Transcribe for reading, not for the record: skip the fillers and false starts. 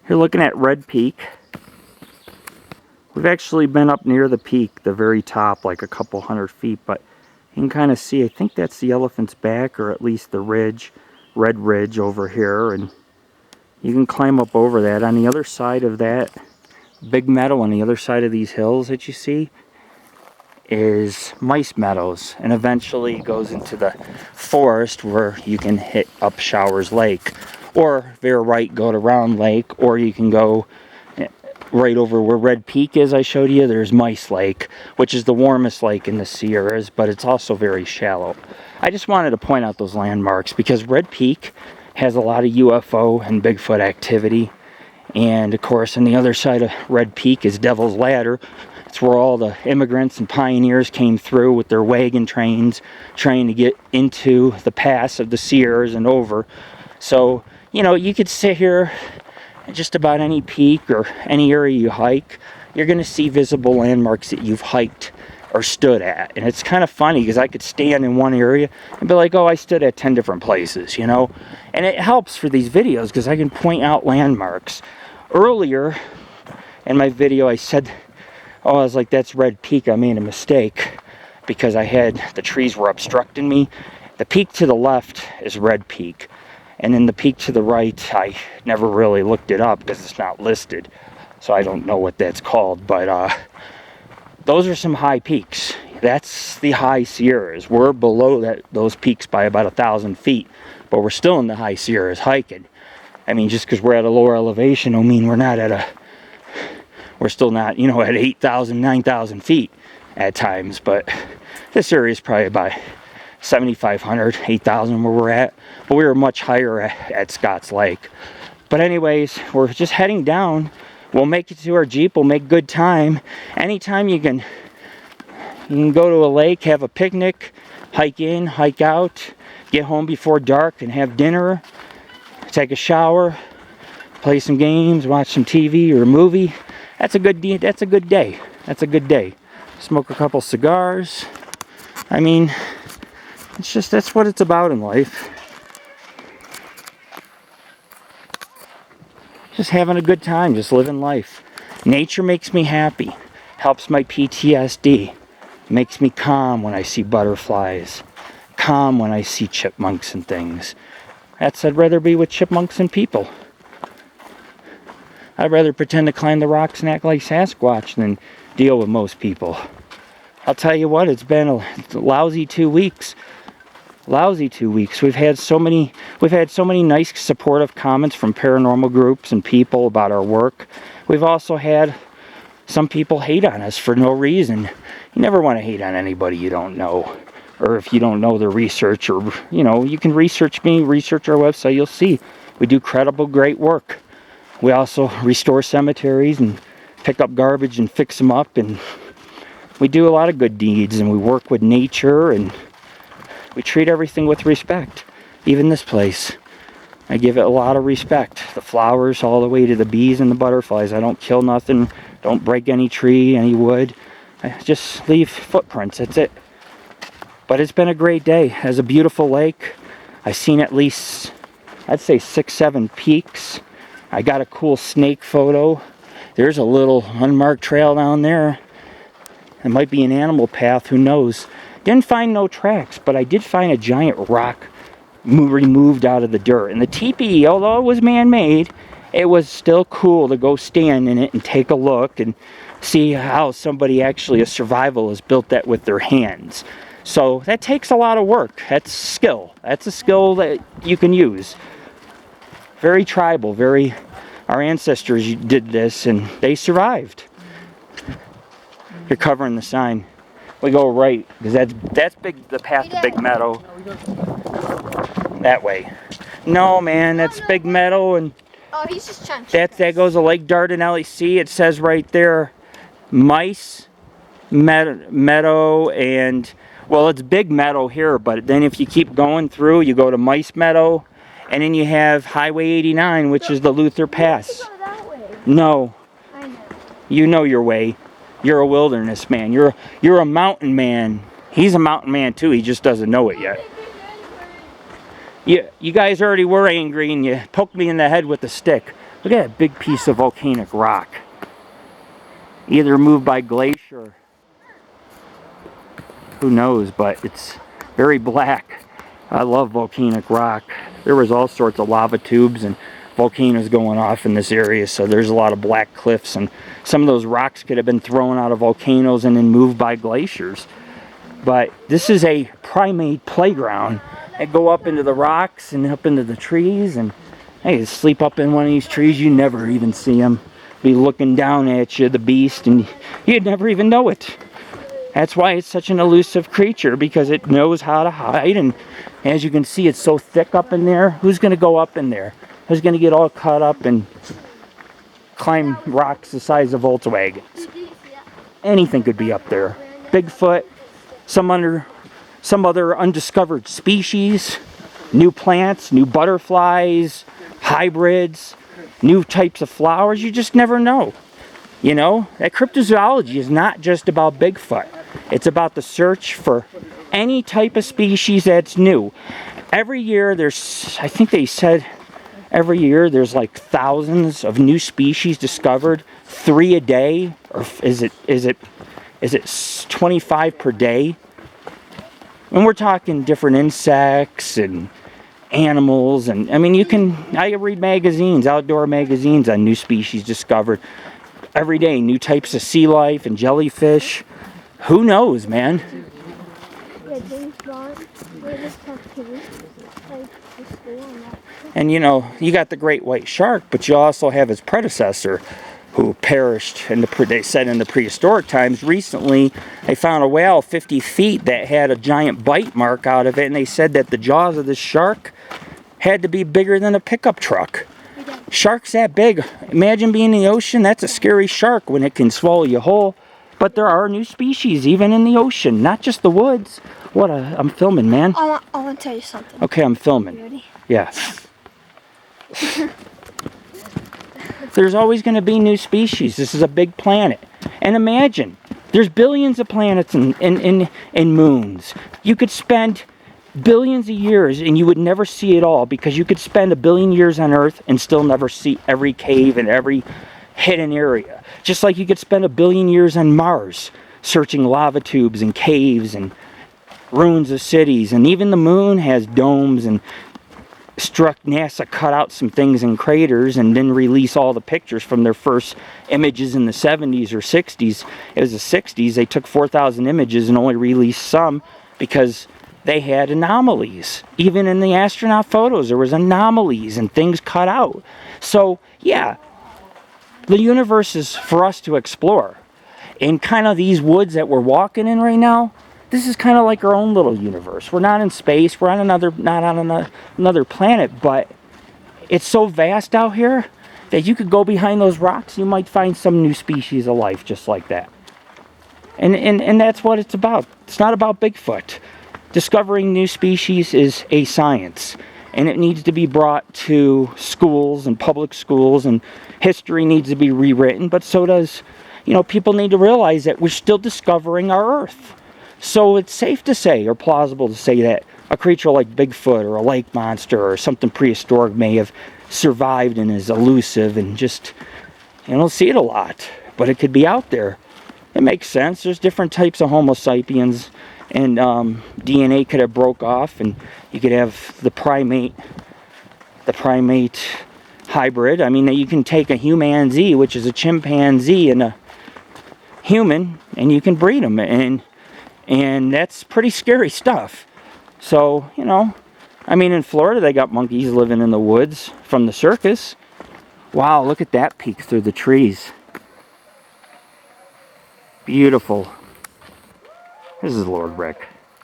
You're looking at Red Peak. We've actually been up near the peak, the very top, like a couple 100 feet, but you can kind of see, I think that's the Elephant's Back, or at least the ridge, Red Ridge over here, and you can climb up over that. On the other side of that, Big Meadow, on the other side of these hills that you see, is Mice Meadows, and eventually it goes into the forest where you can hit up Showers Lake, or veer right, go to Round Lake, or you can go right over where Red Peak is. I showed you, there's Mice Lake, which is the warmest lake in the Sierras, but it's also very shallow. I just wanted to point out those landmarks because Red Peak has a lot of UFO and Bigfoot activity, and of course on the other side of Red Peak is Devil's Ladder. It's where all the immigrants and pioneers came through with their wagon trains trying to get into the pass of the Sierras and over. So, you know, you could sit here at just about any peak or any area you hike, you're going to see visible landmarks that you've hiked or stood at. And it's kind of funny because I could stand in one area and be like, oh, I stood at 10 different places, you know. And it helps for these videos because I can point out landmarks. Earlier in my video I said, oh, I was like, that's Red Peak. I made a mistake because the trees were obstructing me. The peak to the left is Red Peak. And then the peak to the right, I never really looked it up because it's not listed. So I don't know what that's called. But those are some high peaks. That's the high Sierras. We're below those peaks by about 1,000 feet. But we're still in the high Sierras hiking. I mean, just because we're at a lower elevation don't mean we're still not, you know, at 8,000, 9,000 feet at times. But this area is probably about 7,500, 8,000 where we're at. But we were much higher at Scotts Lake. But anyways, we're just heading down. We'll make it to our Jeep. We'll make good time. Anytime you can go to a lake, have a picnic, hike in, hike out, get home before dark and have dinner, take a shower, play some games, watch some TV or a movie. That's a good day. That's a good day. That's a good day. Smoke a couple cigars. I mean, that's what it's about in life. Just having a good time, just living life. Nature makes me happy. Helps my PTSD. Makes me calm when I see butterflies. Calm when I see chipmunks and things. I'd rather be with chipmunks and people. I'd rather pretend to climb the rocks and act like Sasquatch than deal with most people. I'll tell you what, it's been a lousy 2 weeks. Lousy 2 weeks. We've had so many nice supportive comments from paranormal groups and people about our work. We've also had some people hate on us for no reason. You never want to hate on anybody you don't know. Or if you don't know the research, or, you know, you can research me, research our website, you'll see. We do credible, great work. We also restore cemeteries and pick up garbage and fix them up, and we do a lot of good deeds, and we work with nature, and we treat everything with respect. Even this place, I give it a lot of respect. The flowers all the way to the bees and the butterflies. I don't kill nothing, don't break any tree, any wood. I just leave footprints, that's it. But it's been a great day. There's a beautiful lake. I've seen at least, I'd say 6, 7 peaks. I got a cool snake photo. There's a little unmarked trail down there. It might be an animal path, who knows. Didn't find no tracks, but I did find a giant rock removed out of the dirt. And the teepee, although it was man-made, it was still cool to go stand in it and take a look and see how somebody actually, a survivalist, built that with their hands. So that takes a lot of work. That's skill. That's a skill that you can use. Very tribal, our ancestors did this and they survived. You're covering the sign. We go right, because that's the path to Big Meadow. That way. No, man, that's Big Meadow, and oh, he's just trying to that goes to Lake Darden LEC. It says right there, Mice Meadow, and well, it's Big Meadow here, but then if you keep going through, you go to Mice Meadow, and then you have Highway 89, which is the Luther Pass. Go that way. No. I know. You know your way. You're a wilderness man. You're a mountain man. He's a mountain man too. He just doesn't know it yet. You guys already were angry and you poked me in the head with a stick. Look at that big piece of volcanic rock. Either moved by glacier, who knows, but it's very black. I love volcanic rock. There was all sorts of lava tubes and volcanoes going off in this area, so there's a lot of black cliffs, and some of those rocks could have been thrown out of volcanoes and then moved by glaciers. But this is a primate playground. They go up into the rocks and up into the trees, and hey, sleep up in one of these trees, you never even see them. Be looking down at you, the beast, and you'd never even know it. That's why it's such an elusive creature, because it knows how to hide, and as you can see, it's so thick up in there. Who's going to go up in there? Who's going to get all caught up and climb rocks the size of Volkswagens? Anything could be up there. Bigfoot, some other undiscovered species, new plants, new butterflies, hybrids, new types of flowers. You just never know. You know, that cryptozoology is not just about Bigfoot. It's about the search for any type of species that's new. Every year there's, I think they said, every year there's like thousands of new species discovered, 3 a day, or is it 25 per day? And we're talking different insects and animals, and I mean, I read magazines, outdoor magazines on new species discovered every day, new types of sea life and jellyfish. Who knows, man? And you know, you got the great white shark, but you also have his predecessor, who perished they said in the prehistoric times. Recently, they found a whale 50 feet that had a giant bite mark out of it, and they said that the jaws of this shark had to be bigger than a pickup truck. Sharks that big. Imagine being in the ocean. That's a scary shark when it can swallow you whole. But there are new species even in the ocean, not just the woods. I'm filming, man. I want to tell you something. Okay, I'm filming. You ready? Yes. There's always going to be new species. This is a big planet. And imagine, there's billions of planets and moons. You could spend billions of years and you would never see it all, because you could spend 1 billion years on Earth and still never see every cave and every hidden area. Just like you could spend 1 billion years on Mars searching lava tubes and caves and ruins of cities. And even the moon has domes, and NASA cut out some things in craters and didn't release all the pictures from their first images in the 70s or 60s. It was the 60s. They took 4,000 images and only released some because they had anomalies. Even in the astronaut photos, there was anomalies and things cut out. So, yeah, the universe is for us to explore. And kind of these woods that we're walking in right now, this is kind of like our own little universe. We're not in space. We're on not on another planet, but it's so vast out here that you could go behind those rocks. You might find some new species of life just like that. And that's what it's about. It's not about Bigfoot. Discovering new species is a science, and it needs to be brought to schools and public schools, and history needs to be rewritten, but so does, people need to realize that we're still discovering our Earth. So it's safe to say, or plausible to say, that a creature like Bigfoot or a lake monster or something prehistoric may have survived and is elusive, and just, you don't see it a lot, but it could be out there. It makes sense. There's different types of Homo sapiens, and DNA could have broke off, and you could have the primate hybrid. I mean, you can take a humanzee, which is a chimpanzee, and a human, and you can breed them, and that's pretty scary stuff. So, I mean, in Florida, they got monkeys living in the woods from the circus. Wow, look at that peek through the trees. Beautiful. This is Lord Rick.